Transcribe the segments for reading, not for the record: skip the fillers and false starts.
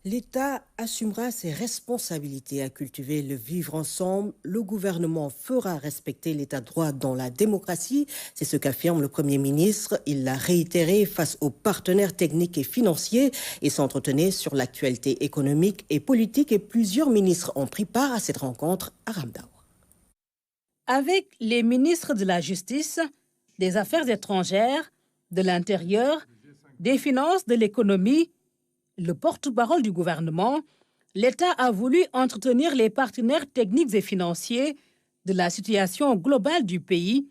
L'État assumera ses responsabilités à cultiver le vivre ensemble. Le gouvernement fera respecter l'État de droit dans la démocratie. C'est ce qu'affirme le Premier ministre. Il l'a réitéré face aux partenaires techniques et financiers et s'entretenait sur l'actualité économique et politique. Et plusieurs ministres ont pris part à cette rencontre à Ramdao. Avec les ministres de la Justice, des Affaires étrangères, de l'Intérieur, des Finances, de l'Économie, le porte-parole du gouvernement, l'État a voulu entretenir les partenaires techniques et financiers de la situation globale du pays,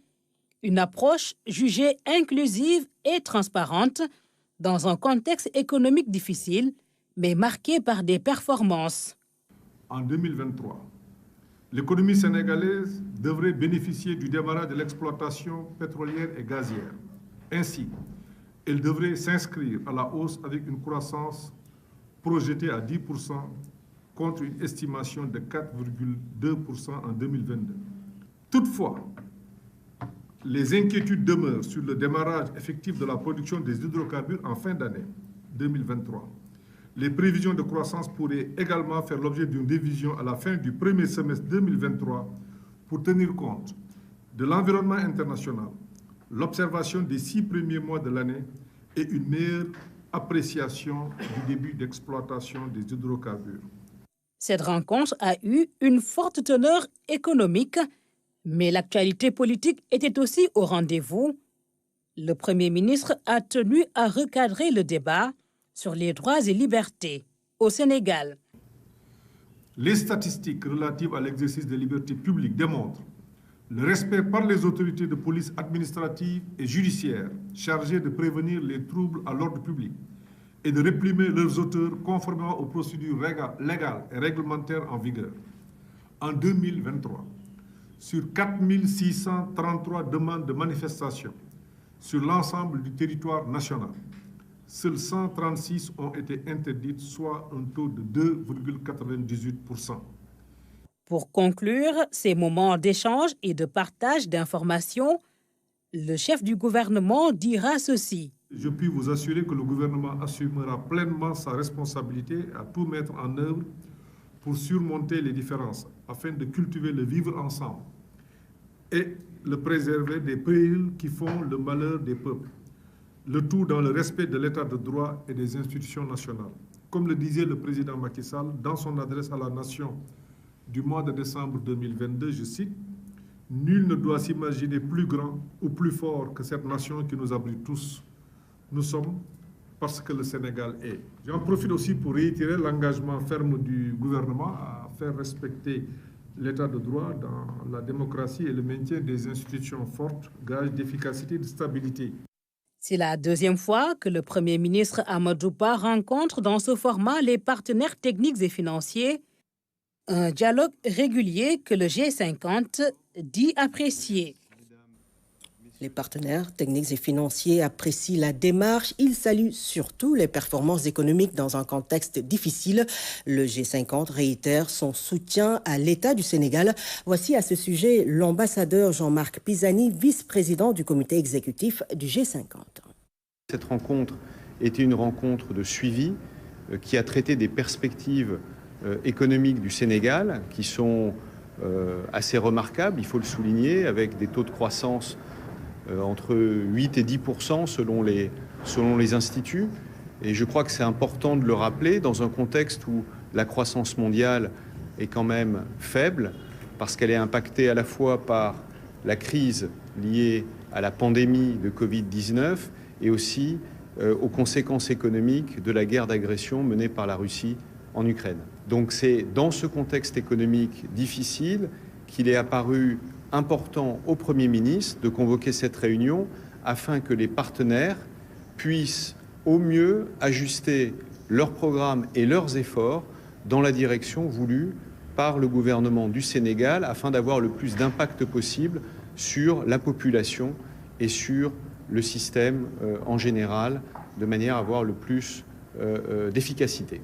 une approche jugée inclusive et transparente dans un contexte économique difficile, mais marqué par des performances. En 2023, l'économie sénégalaise devrait bénéficier du démarrage de l'exploitation pétrolière et gazière. Ainsi, elle devrait s'inscrire à la hausse avec une croissance projetée à 10% contre une estimation de 4,2% en 2022. Toutefois, les inquiétudes demeurent sur le démarrage effectif de la production des hydrocarbures en fin d'année 2023. Les prévisions de croissance pourraient également faire l'objet d'une révision à la fin du premier semestre 2023 pour tenir compte de l'environnement international, l'observation des 6 premiers mois de l'année et une meilleure appréciation du début d'exploitation des hydrocarbures. Cette rencontre a eu une forte teneur économique, mais l'actualité politique était aussi au rendez-vous. Le Premier ministre a tenu à recadrer le débat sur les droits et libertés au Sénégal. Les statistiques relatives à l'exercice des libertés publiques démontrent le respect par les autorités de police administrative et judiciaire chargées de prévenir les troubles à l'ordre public et de réprimer leurs auteurs conformément aux procédures légales et réglementaires en vigueur. En 2023, sur 4 633 demandes de manifestation sur l'ensemble du territoire national, seules 136 ont été interdites, soit un taux de 2,98%. Pour conclure ces moments d'échange et de partage d'informations, le chef du gouvernement dira ceci. Je puis vous assurer que le gouvernement assumera pleinement sa responsabilité à tout mettre en œuvre pour surmonter les différences afin de cultiver le vivre ensemble et le préserver des périls qui font le malheur des peuples. Le tout dans le respect de l'état de droit et des institutions nationales. Comme le disait le président Macky Sall dans son adresse à la nation du mois de décembre 2022, je cite, « Nul ne doit s'imaginer plus grand ou plus fort que cette nation qui nous abrite tous. Nous sommes parce que le Sénégal est. » J'en profite aussi pour réitérer l'engagement ferme du gouvernement à faire respecter l'état de droit dans la démocratie et le maintien des institutions fortes, gage d'efficacité et de stabilité. C'est la deuxième fois que le Premier ministre Amadou Ba rencontre dans ce format les partenaires techniques et financiers, un dialogue régulier que le G50 dit apprécier. Les partenaires techniques et financiers apprécient la démarche. Ils saluent surtout les performances économiques dans un contexte difficile. Le G50 réitère son soutien à l'État du Sénégal. Voici à ce sujet l'ambassadeur Jean-Marc Pisani, vice-président du comité exécutif du G50. Cette rencontre était une rencontre de suivi qui a traité des perspectives économiques du Sénégal qui sont assez remarquables, il faut le souligner, avec des taux de croissance entre 8 et 10% selon les instituts. Et je crois que c'est important de le rappeler dans un contexte où la croissance mondiale est quand même faible, parce qu'elle est impactée à la fois par la crise liée à la pandémie de Covid-19 et aussi aux conséquences économiques de la guerre d'agression menée par la Russie en Ukraine. Donc c'est dans ce contexte économique difficile qu'il est apparu important au Premier ministre de convoquer cette réunion afin que les partenaires puissent au mieux ajuster leurs programmes et leurs efforts dans la direction voulue par le gouvernement du Sénégal afin d'avoir le plus d'impact possible sur la population et sur le système en général, de manière à avoir le plus d'efficacité.